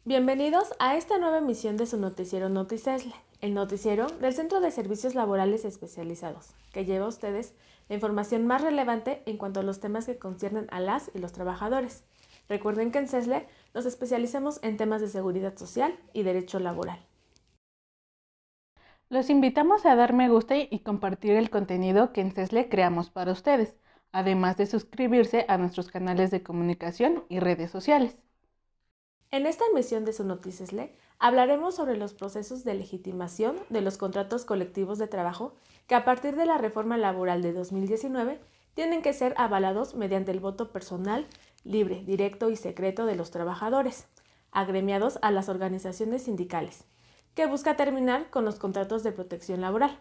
Bienvenidos a esta nueva emisión de su noticiero NotiCesle, el noticiero del Centro de Servicios Laborales Especializados, que lleva a ustedes la información más relevante en cuanto a los temas que conciernen a las y los trabajadores. Recuerden que en CESLE nos especializamos en temas de seguridad social y derecho laboral. Los invitamos a dar me gusta y compartir el contenido que en CESLE creamos para ustedes, además de suscribirse a nuestros canales de comunicación y redes sociales. En esta emisión de su NotiCesle hablaremos sobre los procesos de legitimación de los contratos colectivos de trabajo que a partir de la reforma laboral de 2019 tienen que ser avalados mediante el voto personal, libre, directo y secreto de los trabajadores, agremiados a las organizaciones sindicales, que busca terminar con los contratos de protección laboral.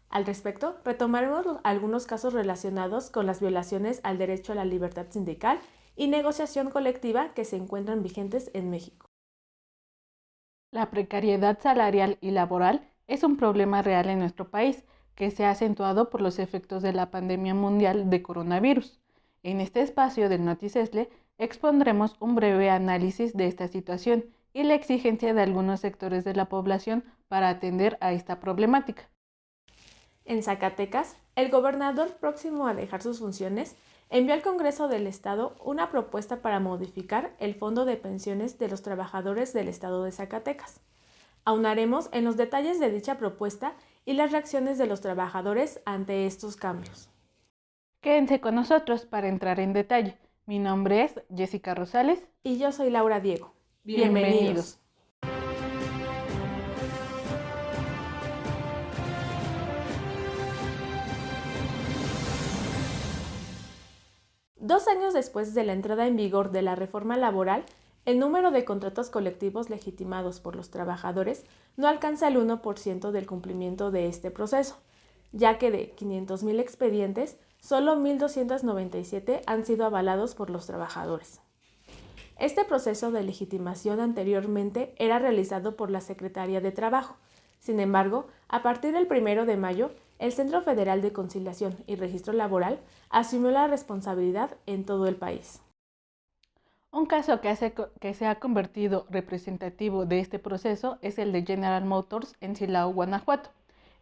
Al respecto, retomaremos algunos casos relacionados con las violaciones al derecho a la libertad sindical y negociación colectiva que se encuentran vigentes en México. La precariedad salarial y laboral es un problema real en nuestro país que se ha acentuado por los efectos de la pandemia mundial de coronavirus. En este espacio del NotiCesle expondremos un breve análisis de esta situación y la exigencia de algunos sectores de la población para atender a esta problemática. En Zacatecas, el gobernador próximo a dejar sus funciones envió al Congreso del Estado una propuesta para modificar el Fondo de Pensiones de los Trabajadores del Estado de Zacatecas. Aunaremos en los detalles de dicha propuesta y las reacciones de los trabajadores ante estos cambios. Quédense con nosotros para entrar en detalle. Mi nombre es Jessica Rosales. Y yo soy Laura Diego. Bienvenidos. 2 años después de la entrada en vigor de la reforma laboral, el número de contratos colectivos legitimados por los trabajadores no alcanza el 1% del cumplimiento de este proceso, ya que de 500,000 expedientes, solo 1,297 han sido avalados por los trabajadores. Este proceso de legitimación anteriormente era realizado por la Secretaría de Trabajo. Sin embargo, a partir del 1 de mayo, el Centro Federal de Conciliación y Registro Laboral asumió la responsabilidad en todo el país. Un caso que se ha convertido representativo de este proceso es el de General Motors en Silao, Guanajuato,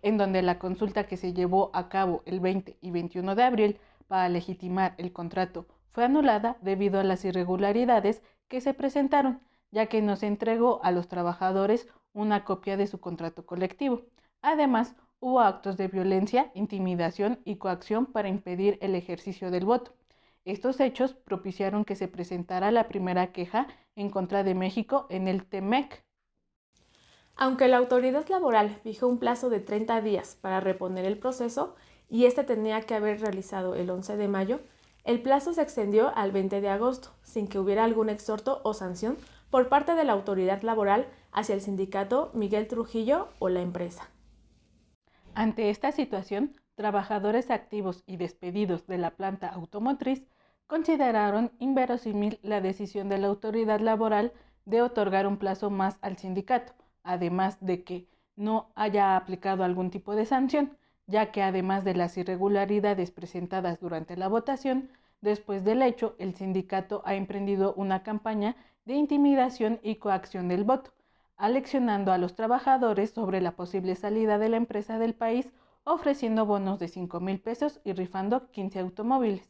en donde la consulta que se llevó a cabo el 20 y 21 de abril para legitimar el contrato fue anulada debido a las irregularidades que se presentaron, ya que no se entregó a los trabajadores una copia de su contrato colectivo. Además, hubo actos de violencia, intimidación y coacción para impedir el ejercicio del voto. Estos hechos propiciaron que se presentara la primera queja en contra de México en el TEMEC. Aunque la autoridad laboral fijó un plazo de 30 días para reponer el proceso y este tenía que haber realizado el 11 de mayo, el plazo se extendió al 20 de agosto, sin que hubiera algún exhorto o sanción por parte de la autoridad laboral hacia el sindicato Miguel Trujillo o la empresa. Ante esta situación, trabajadores activos y despedidos de la planta automotriz consideraron inverosímil la decisión de la autoridad laboral de otorgar un plazo más al sindicato, además de que no haya aplicado algún tipo de sanción, ya que además de las irregularidades presentadas durante la votación, después del hecho, el sindicato ha emprendido una campaña de intimidación y coacción del voto, aleccionando a los trabajadores sobre la posible salida de la empresa del país, ofreciendo bonos de 5,000 pesos y rifando 15 automóviles.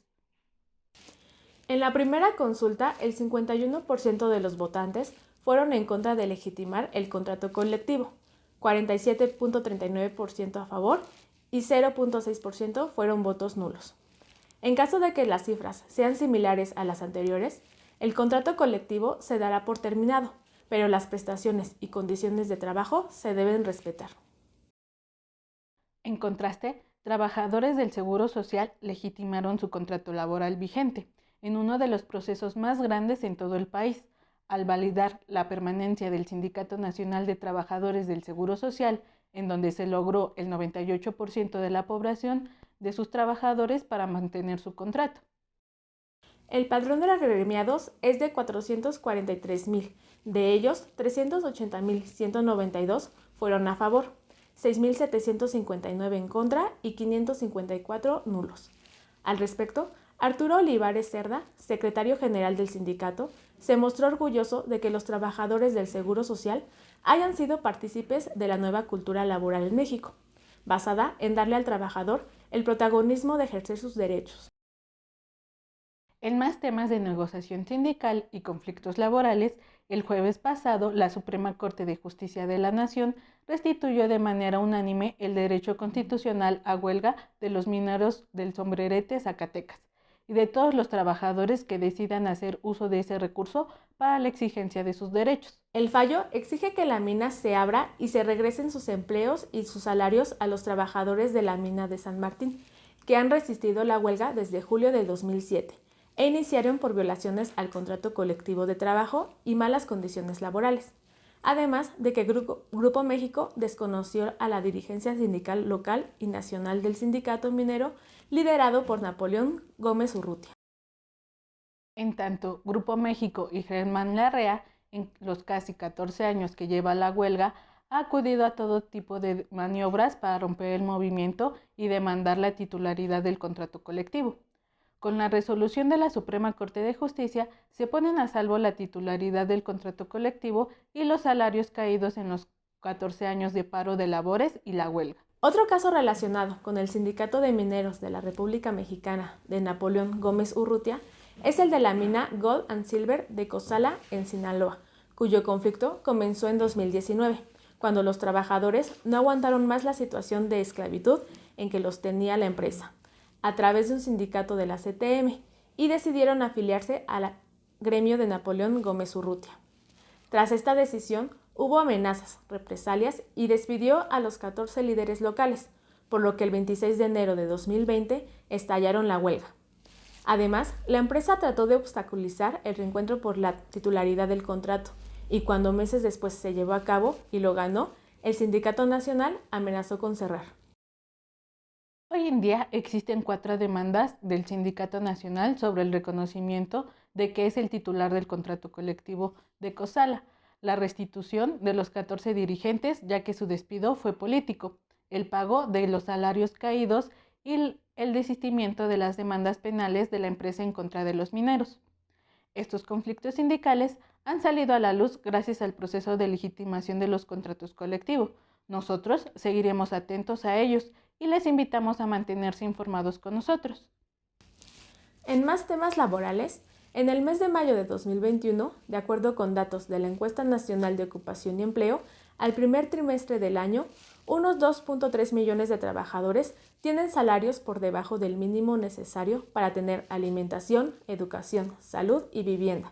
En la primera consulta, el 51% de los votantes fueron en contra de legitimar el contrato colectivo, 47.39% a favor y 0.6% fueron votos nulos. En caso de que las cifras sean similares a las anteriores, el contrato colectivo se dará por terminado, pero las prestaciones y condiciones de trabajo se deben respetar. En contraste, trabajadores del Seguro Social legitimaron su contrato laboral vigente en uno de los procesos más grandes en todo el país, al validar la permanencia del Sindicato Nacional de Trabajadores del Seguro Social, en donde se logró el 98% de la población de sus trabajadores para mantener su contrato. El padrón de agremiados es de 443,000, de ellos 380,192 fueron a favor, 6,759 en contra y 554 nulos. Al respecto, Arturo Olivares Cerda, secretario general del sindicato, se mostró orgulloso de que los trabajadores del Seguro Social hayan sido partícipes de la nueva cultura laboral en México, basada en darle al trabajador el protagonismo de ejercer sus derechos. En más temas de negociación sindical y conflictos laborales, el jueves pasado la Suprema Corte de Justicia de la Nación restituyó de manera unánime el derecho constitucional a huelga de los mineros del Sombrerete, Zacatecas, y de todos los trabajadores que decidan hacer uso de ese recurso para la exigencia de sus derechos. El fallo exige que la mina se abra y se regresen sus empleos y sus salarios a los trabajadores de la mina de San Martín, que han resistido la huelga desde julio de 2007 e iniciaron por violaciones al contrato colectivo de trabajo y malas condiciones laborales. Además de que Grupo México desconoció a la dirigencia sindical local y nacional del sindicato minero liderado por Napoleón Gómez Urrutia. En tanto, Grupo México y Germán Larrea, en los casi 14 años que lleva la huelga, ha acudido a todo tipo de maniobras para romper el movimiento y demandar la titularidad del contrato colectivo. Con la resolución de la Suprema Corte de Justicia se ponen a salvo la titularidad del contrato colectivo y los salarios caídos en los 14 años de paro de labores y la huelga. Otro caso relacionado con el Sindicato de Mineros de la República Mexicana de Napoleón Gómez Urrutia es el de la mina Gold and Silver de Cozala en Sinaloa, cuyo conflicto comenzó en 2019, cuando los trabajadores no aguantaron más la situación de esclavitud en que los tenía la empresa, a través de un sindicato de la CTM, y decidieron afiliarse al gremio de Napoleón Gómez Urrutia. Tras esta decisión, hubo amenazas, represalias y despidió a los 14 líderes locales, por lo que el 26 de enero de 2020 estallaron la huelga. Además, la empresa trató de obstaculizar el reencuentro por la titularidad del contrato, y cuando meses después se llevó a cabo y lo ganó, el Sindicato Nacional amenazó con cerrar. Hoy en día existen 4 demandas del Sindicato Nacional sobre el reconocimiento de que es el titular del contrato colectivo de Cozala, la restitución de los 14 dirigentes ya que su despido fue político, el pago de los salarios caídos y el desistimiento de las demandas penales de la empresa en contra de los mineros. Estos conflictos sindicales han salido a la luz gracias al proceso de legitimación de los contratos colectivos. Nosotros seguiremos atentos a ellos y les invitamos a mantenerse informados con nosotros. En más temas laborales, en el mes de mayo de 2021, de acuerdo con datos de la Encuesta Nacional de Ocupación y Empleo, al primer trimestre del año, unos 2.3 millones de trabajadores tienen salarios por debajo del mínimo necesario para tener alimentación, educación, salud y vivienda,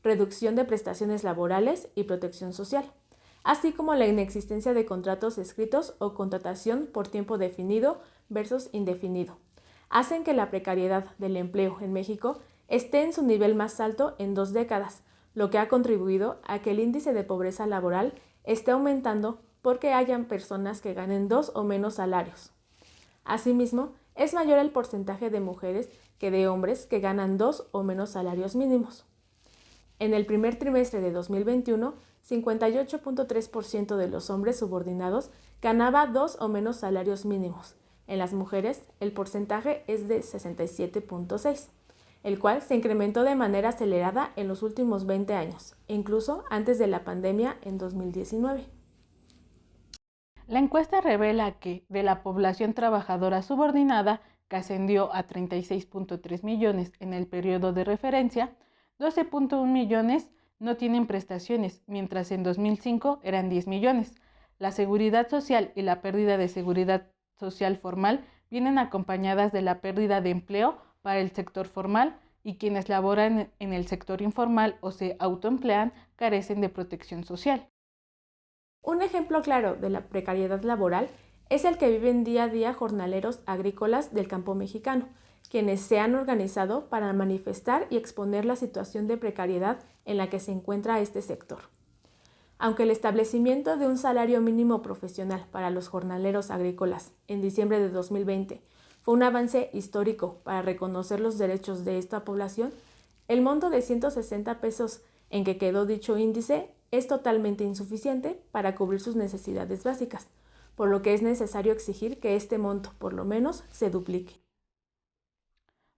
reducción de prestaciones laborales y protección social, así como la inexistencia de contratos escritos o contratación por tiempo definido versus indefinido. Hacen que la precariedad del empleo en México esté en su nivel más alto en 2 décadas, lo que ha contribuido a que el índice de pobreza laboral esté aumentando porque hayan personas que ganen 2 o menos salarios. Asimismo, es mayor el porcentaje de mujeres que de hombres que ganan 2 o menos salarios mínimos. En el primer trimestre de 2021, 58.3% de los hombres subordinados ganaba 2 o menos salarios mínimos. En las mujeres, el porcentaje es de 67.6%, el cual se incrementó de manera acelerada en los últimos 20 años, incluso antes de la pandemia en 2019. La encuesta revela que de la población trabajadora subordinada, que ascendió a 36.3 millones en el periodo de referencia, 12.1 millones no tienen prestaciones, mientras en 2005 eran 10 millones. La seguridad social y la pérdida de seguridad social formal vienen acompañadas de la pérdida de empleo para el sector formal y quienes laboran en el sector informal o se autoemplean carecen de protección social. Un ejemplo claro de la precariedad laboral es el que viven día a día jornaleros agrícolas del campo mexicano, quienes se han organizado para manifestar y exponer la situación de precariedad en la que se encuentra este sector. Aunque el establecimiento de un salario mínimo profesional para los jornaleros agrícolas en diciembre de 2020 fue un avance histórico para reconocer los derechos de esta población, el monto de 160 pesos en que quedó dicho índice es totalmente insuficiente para cubrir sus necesidades básicas, por lo que es necesario exigir que este monto, por lo menos, se duplique.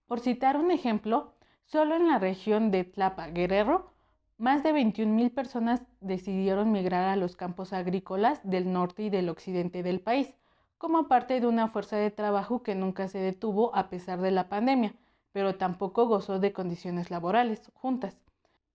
Por citar un ejemplo, solo en la región de Tlapa, Guerrero, más de 21,000 personas decidieron migrar a los campos agrícolas del norte y del occidente del país, como parte de una fuerza de trabajo que nunca se detuvo a pesar de la pandemia, pero tampoco gozó de condiciones laborales juntas.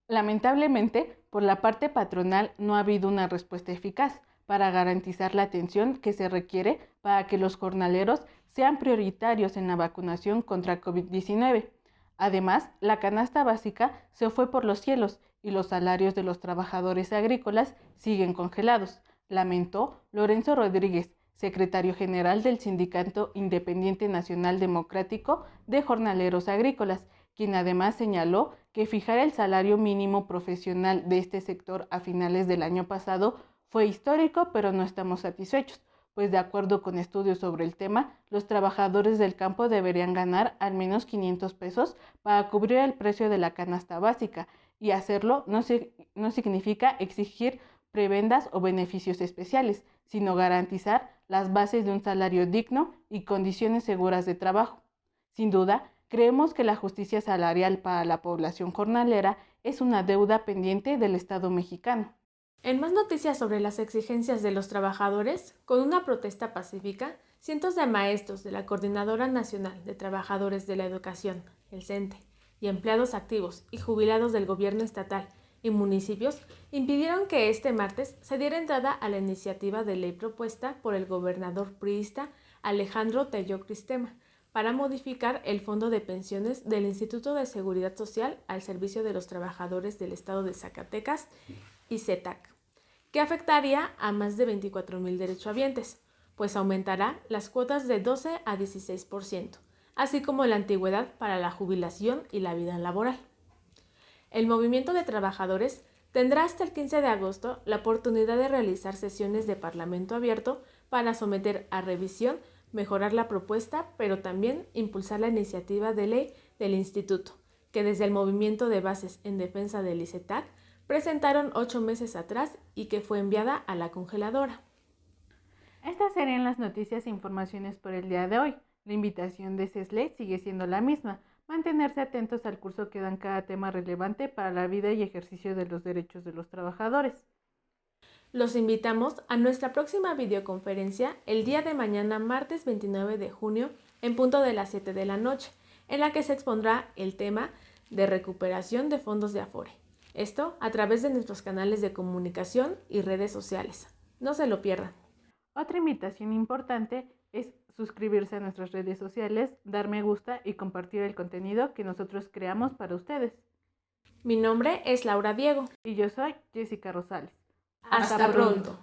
Lamentablemente, por la parte patronal no ha habido una respuesta eficaz para garantizar la atención que se requiere para que los jornaleros sean prioritarios en la vacunación contra COVID-19. Además, la canasta básica se fue por los cielos y los salarios de los trabajadores agrícolas siguen congelados, lamentó Lorenzo Rodríguez, secretario general del Sindicato Independiente Nacional Democrático de Jornaleros Agrícolas, quien además señaló que fijar el salario mínimo profesional de este sector a finales del año pasado fue histórico, pero no estamos satisfechos, pues de acuerdo con estudios sobre el tema, los trabajadores del campo deberían ganar al menos 500 pesos para cubrir el precio de la canasta básica, y hacerlo no significa exigir prebendas o beneficios especiales, sino garantizar las bases de un salario digno y condiciones seguras de trabajo. Sin duda, creemos que la justicia salarial para la población jornalera es una deuda pendiente del Estado mexicano. En más noticias sobre las exigencias de los trabajadores, con una protesta pacífica, cientos de maestros de la Coordinadora Nacional de Trabajadores de la Educación, el CENTE, y empleados activos y jubilados del gobierno estatal y municipios impidieron que este martes se diera entrada a la iniciativa de ley propuesta por el gobernador priista Alejandro Tello Cristema para modificar el fondo de pensiones del Instituto de Seguridad Social al servicio de los trabajadores del estado de Zacatecas y CETAC, que afectaría a más de 24,000 derechohabientes, pues aumentará las cuotas de 12 a 16%, así como la antigüedad para la jubilación y la vida laboral. El movimiento de trabajadores tendrá hasta el 15 de agosto la oportunidad de realizar sesiones de Parlamento abierto para someter a revisión, mejorar la propuesta, pero también impulsar la iniciativa de ley del instituto, que desde el Movimiento de Bases en Defensa del ICETAC presentaron 8 meses atrás y que fue enviada a la congeladora. Estas serían las noticias e informaciones por el día de hoy. La invitación de CESLE sigue siendo la misma: mantenerse atentos al curso que dan cada tema relevante para la vida y ejercicio de los derechos de los trabajadores. Los invitamos a nuestra próxima videoconferencia el día de mañana, martes 29 de junio, en punto de las 7 de la noche, en la que se expondrá el tema de recuperación de fondos de Afore. Esto a través de nuestros canales de comunicación y redes sociales. No se lo pierdan. Otra invitación importante es suscribirse a nuestras redes sociales, dar me gusta y compartir el contenido que nosotros creamos para ustedes. Mi nombre es Laura Diego. Y yo soy Jessica Rosales. Hasta pronto.